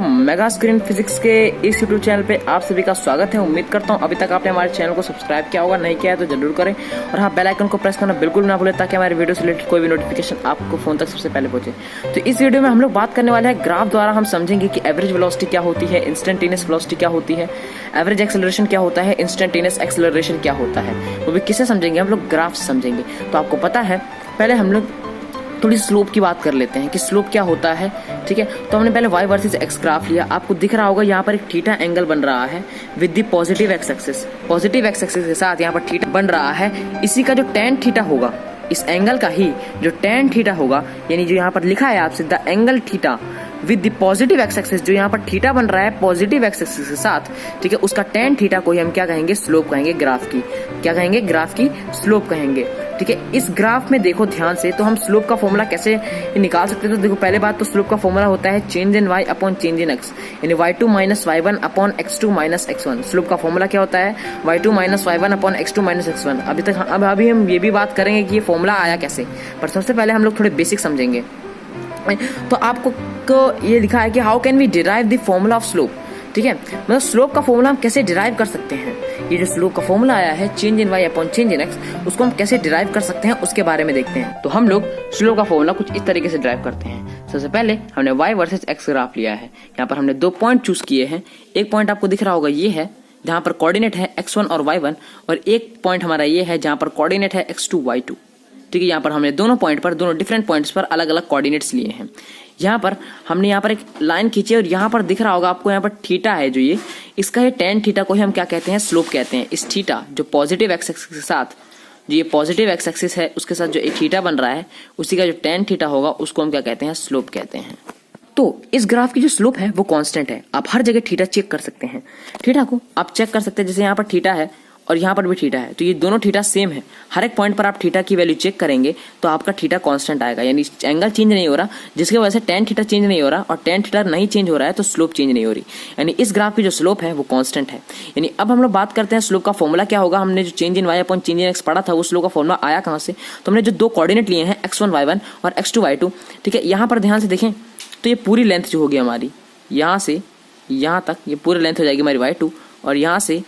Mega screen physics के इस YouTube channel पे आप सभी का स्वागत है। उम्मीद करता हूँ अभी तक आपने हमारे चैनल को सब्सक्राइब किया होगा, नहीं किया है तो जरूर करें और हाँ बेल आइकन को प्रेस करना बिल्कुल ना भूलें ताकि हमारे वीडियो से रिलेटेड कोई भी नोटिफिकेशन आपको फोन तक सबसे पहले पहुंचे। तो इस वीडियो में हम लोग बात करने वाले हैं ग्राफ द्वारा हम समझेंगे कि एवरेज वेलोसिटी क्या होती है, इंस्टेंटेनियस वेलोसिटी क्या होती है, एवरेज एक्सेलरेशन क्या होता है, इंस्टेंटेनियस एक्सेलरेशन क्या होता है, वो भी किसे समझेंगे, हम लोग ग्राफ समझेंगे। तो आपको पता है पहले हम लोग थोड़ी स्लोप की बात कर लेते हैं कि स्लोप क्या होता है। ठीक है, तो हमने पहले y वर्सेस x ग्राफ लिया। आपको दिख रहा होगा यहाँ पर एक थीटा एंगल बन रहा है with the positive x axis. Positive x axis के साथ यहाँ पर थीटा बन रहा है। इसी का जो tan थीटा होगा, इस एंगल का ही जो tan थीटा होगा, यानी जो यहाँ पर लिखा है आपसे the angle theta with the positive x axis, जो यहाँ पर थीटा बन रहा है पॉजिटिव एक्स एक्सिस के साथ, ठीक है, उसका tan थीटा को ही हम क्या कहेंगे, स्लोप कहेंगे। ग्राफ की क्या कहेंगे, ग्राफ की स्लोप कहेंगे। ठीक है, इस ग्राफ में देखो ध्यान से, तो हम स्लोप का फॉर्मूला कैसे निकाल सकते हैं। तो देखो पहले बात तो स्लोप का फॉर्मूला होता है change in y upon change in x, यानी y2 minus y1 upon x2 minus x1। Slope का फॉर्मूला क्या होता है, y2 minus y1 upon x2 minus x1। अभी हम ये भी बात करेंगे कि ये फॉर्मूला आया कैसे, पर सबसे पहले हम लोग थोड़े बेसिक समझेंगे। तो आपको ये लिखा है कि how can we derive the formula of slope. ठीक है, मतलब स्लोप का फॉर्मूला हम कैसे डिराइव कर सकते हैं। ये जो स्लोप का फॉर्मूला आया है change in y upon change in x, उसको हम कैसे डिराइव कर सकते हैं उसके बारे में देखते हैं। तो हम लोग स्लोप का फॉर्मूला कुछ इस तरीके से डिराइव करते हैं। सबसे पहले हमने y वर्सेस x ग्राफ लिया है। यहाँ पर हमने 2 पॉइंट चूज किए हैं। एक पॉइंट आपको दिख रहा होगा ये है जहाँ पर कोऑर्डिनेट है x1 और y1, और एक पॉइंट हमारा ये है जहाँ पर कोऑर्डिनेट है x2 y2। ठीक है, यहाँ पर हमने दोनों पॉइंट पर, दोनों डिफरेंट पॉइंट्स पर अलग अलग कोऑर्डिनेट्स लिए हैं। यहाँ पर हमने यहाँ पर एक लाइन खींची और यहाँ पर दिख रहा होगा आपको, यहाँ पर थीटा है जो ये, इसका ये tan थीटा को ही हम क्या कहते हैं, स्लोप कहते हैं। इस थीटा जो पॉजिटिव एक्स एक्सिस के साथ, जो ये पॉजिटिव एक्स एक्सिस है उसके साथ जो एक थीटा बन रहा है, उसी का जो tan थीटा होगा उसको हम क्या कहते हैं, स्लोप कहते हैं। तो इस ग्राफ की जो स्लोप है वो कांस्टेंट है। आप हर जगह थीटा चेक कर सकते हैं। थीटा को आप चेक कर सकते हैं, जैसे यहाँ पर थीटा है और यहाँ पर भी थीटा है, तो ये दोनों थीटा सेम है। हर एक पॉइंट पर आप थीटा की वैल्यू चेक करेंगे तो आपका थीटा कांस्टेंट आएगा, यानी एंगल चेंज नहीं हो रहा, जिसकी वजह से tan थीटा चेंज नहीं हो रहा, और tan थीटा नहीं चेंज हो रहा है तो स्लोप चेंज नहीं हो रही, यानी इस ग्राफ की जो स्लोप है वो कांस्टेंट है। यानी अब हम लोग बात करते हैं स्लोप का फॉर्मूला क्या होगा। हमने जो change in y upon change in x पढ़ा था, वो स्लोप का फॉर्मूला आया कहाँ से। तो हमने जो 2 कोऑर्डिनेट लिए हैं x1 y1 और x2 y2, ठीक है, यहाँ पर ध्यान से देखें तो ये पूरी लेंथ जो होगी हमारी, यहाँ से यहाँ तक ये पूरी लेंथ हो जाएगी हमारी y2, और यहाँ से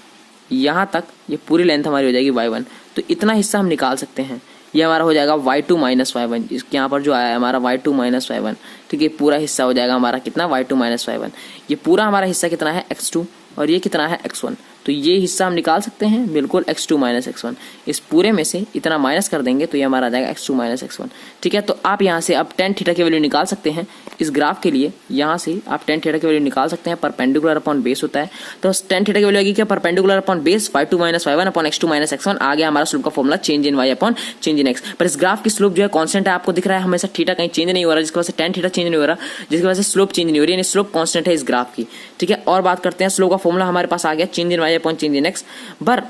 यहाँ तक ये पूरी लेंथ हमारी हो जाएगी y1। तो इतना हिस्सा हम निकाल सकते हैं। ये हमारा हो जाएगा y2 माइनस y1, इसके यहाँ पर जो आया है हमारा y2 माइनस y1। ठीक है, पूरा हिस्सा हो जाएगा हमारा कितना, y2 माइनस y1। ये पूरा हमारा हिस्सा कितना है, x2, और ये कितना है, x1। तो ये हिस्सा हम निकाल सकते हैं बिल्कुल, x2 माइनस x1। इस पूरे में से इतना माइनस कर देंगे तो ये हमारा आ जाएगा x2 माइनस x1। ठीक है, तो आप यहाँ से अब tan थीटा की वैल्यू निकाल सकते हैं इस ग्राफ के लिए। यहाँ से आप tan थीटा की वैल्यू निकाल सकते हैं, परपेंडिकुलर अपॉन बेस होता है। तो tan थीटा की वैल्यू आएगी क्या, perpendicular upon base y2 minus y1 upon x2 minus x1। आ गया हमारा स्लोप का formula change in y upon change in x। पर इस ग्राफ की स्लोप जो है कॉन्स्टेंट है, आपको दिख रहा है हमेशा थीटा कहीं चेंज नहीं हो रहा, जिसकी वजह से tan थीटा चेंज नहीं हो रहा, जिसकी वजह से स्लोप चेंज नहीं हो रही, यानी स्लोप कॉन्स्टेंट है इस ग्राफ की। ठीक है, और बात करते हैं स्लोप का फॉर्मूला हमारे पास आ गया change in y upon change in x। पर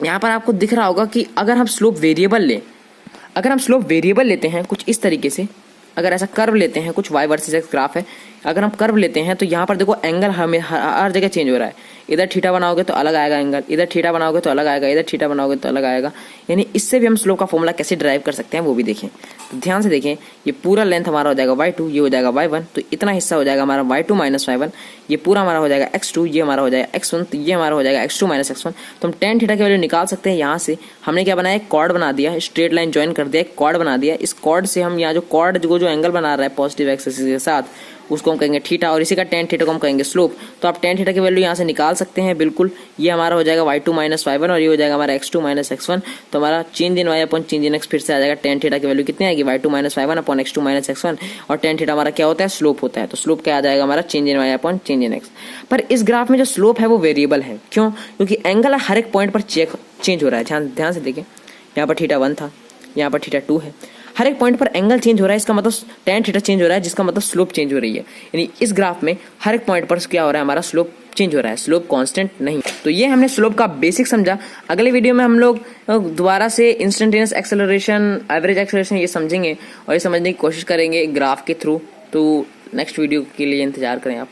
यहाँ पर आपको दिख रहा होगा कि अगर हम स्लोप वेरिएबल लेते हैं कुछ इस तरीके से, अगर ऐसा कर्व लेते हैं, कुछ y वर्सेस x ग्राफ है, अगर हम कर्व लेते हैं तो यहाँ पर देखो एंगल हमें हर जगह चेंज हो रहा है। इधर थीटा बनाओगे तो अलग आएगा एंगल, इधर थीटा बनाओगे तो अलग आएगा, इधर थीटा बनाओगे तो अलग आएगा। यानी इससे भी हम स्लोप का फॉर्मूला कैसे ड्राइव कर सकते हैं वो भी देखें। तो ध्यान से देखें, ये पूरा लेंथ हमारा हो जाएगा y2, ये हो जाएगा y1, तो इतना हिस्सा हो जाएगा हमारा y2 माइनस y1। ये पूरा हमारा हो जाएगा x2, ये हमारा हो जाएगा x1, तो ये हमारा हो जाएगा x2 माइनस x1। तो हम tan थीटा की वैल्यू निकाल सकते हैं। यहाँ से हमने क्या बनाया, एक कॉर्ड बना दिया, स्ट्रेट लाइन ज्वाइन कर दिया, एक कॉर्ड बना दिया। इस कॉर्ड से हम यहाँ जो कॉर्ड जो एंगल बना रहा है पॉजिटिव एक्सिस के साथ, उसको हम कहेंगे थीटा, और इसी का tan थीटा को हम कहेंगे स्लोप। तो आप tan थीटा की वैल्यू यहाँ से निकाल सकते हैं बिल्कुल। ये हमारा हो जाएगा y2 माइनस y1 और ये हो जाएगा हमारा x2 माइनस x1। तो हमारा change in y upon change in x फिर से आ जाएगा, tan थीटा की वैल्यू कितनी आएगी, y2 minus y1 upon x2 minus x1, और tan थीटा हमारा क्या होता है, स्लोप होता है। तो स्लोप क्या आ जाएगा हमारा, change in y upon change in x। पर इस ग्राफ में जो स्लोप है वो वेरिएबल है। क्यों, क्योंकि एंगल हर एक पॉइंट पर चेंज हो रहा है। ध्यान से देखें, यहाँ पर थीटा 1 था, यहाँ पर थीटा 2 है, हर एक पॉइंट पर एंगल चेंज हो रहा है, इसका मतलब tan थीटा चेंज हो रहा है, जिसका मतलब स्लोप चेंज हो रही है। यानी इस ग्राफ में हर एक पॉइंट पर क्या हो रहा है, हमारा स्लोप चेंज हो रहा है, स्लोप कांस्टेंट नहीं। तो ये हमने स्लोप का बेसिक समझा। अगले वीडियो में हम लोग दोबारा से इंस्टेंटेनियस एक्सेलरेशन, एवरेज एक्सेलरेशन ये समझेंगे और ये समझने की कोशिश करेंगे ग्राफ के थ्रू। तो नेक्स्ट वीडियो के लिए इंतजार करें आप।